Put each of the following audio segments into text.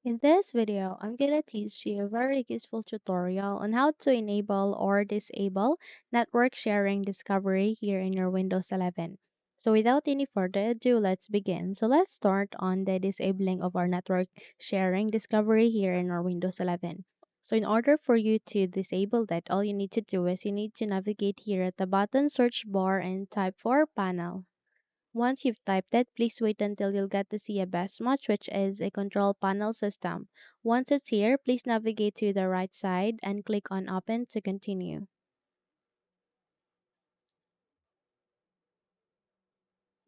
In this video, I'm gonna teach you a very useful tutorial on how to enable or disable network sharing discovery here in your Windows 11. So without any further ado, let's begin. So let's start on the disabling of our network sharing discovery here in our Windows 11. So in order for you to disable that, all you need to do is you need to navigate here at the bottom search bar and type for panel. Once you've typed it, please wait until you'll get to see a best match, which is a control panel system. Once it's here, please navigate to the right side and click on Open to continue.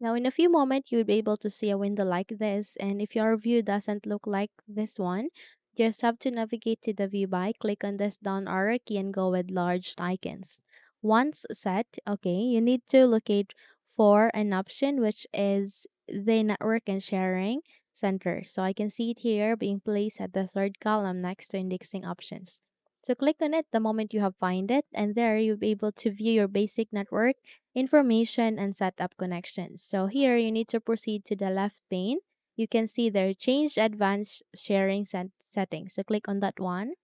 Now, in a few moments, you'll be able to see a window like this, and if your view doesn't look like this one, just have to navigate to the view by, click on this down arrow key and go with large icons. Once set, okay, you need to locate for an option which is the network and sharing center. So I can see it here being placed at the third column next to indexing options. So click on it the moment you have find it, and there you'll be able to view your basic network information and set up connections. So here you need to proceed to the left pane. You can see there change advanced sharing settings. So click on that one.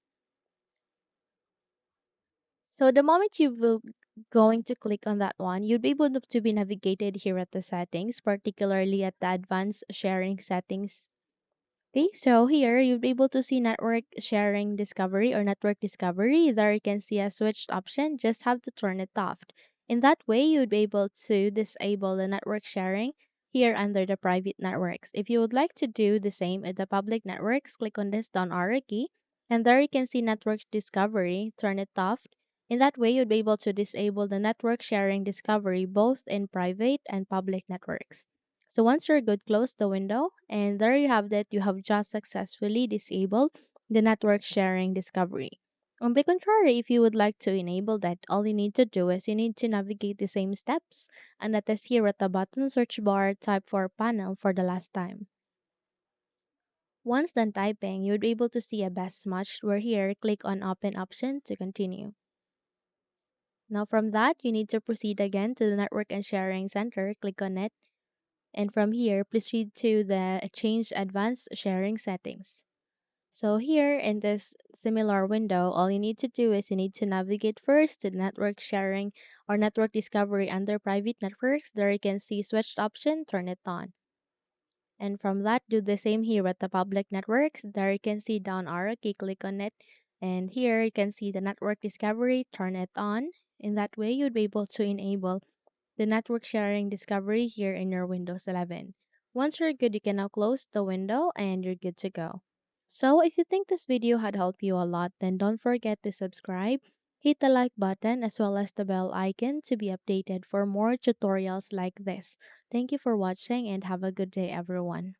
So the moment you will going to click on that one, you'll be able to be navigated here at the settings, particularly at the advanced sharing settings. Okay, so here you'll be able to see network sharing discovery or network discovery. There you can see a switched option, just have to turn it off. In that way, you'd be able to disable the network sharing here under the private networks. If you would like to do the same at the public networks, click on this down arrow key, and there you can see network discovery, turn it off. In that way, you'd be able to disable the network sharing discovery both in private and public networks. So once you're good, close the window, and there you have that. You have just successfully disabled the network sharing discovery. On the contrary, if you would like to enable that, all you need to do is you need to navigate the same steps, and that is here at the bottom search bar, type for panel for the last time. Once done typing, you would be able to see a best match where here, click on open option to continue. Now from that, you need to proceed again to the network and sharing center, click on it. And from here, proceed to the change advanced sharing settings. So here in this similar window, all you need to do is you need to navigate first to the network sharing or network discovery under private networks. There you can see switched option, turn it on. And from that, do the same here with the public networks. There you can see down arrow key, click on it. And here you can see the network discovery, turn it on. In that way, you'd be able to enable the network sharing discovery here in your Windows 11. Once you're good, you can now close the window and you're good to go. So if you think this video had helped you a lot, then don't forget to subscribe, hit the like button as well as the bell icon to be updated for more tutorials like this. Thank you for watching and have a good day everyone.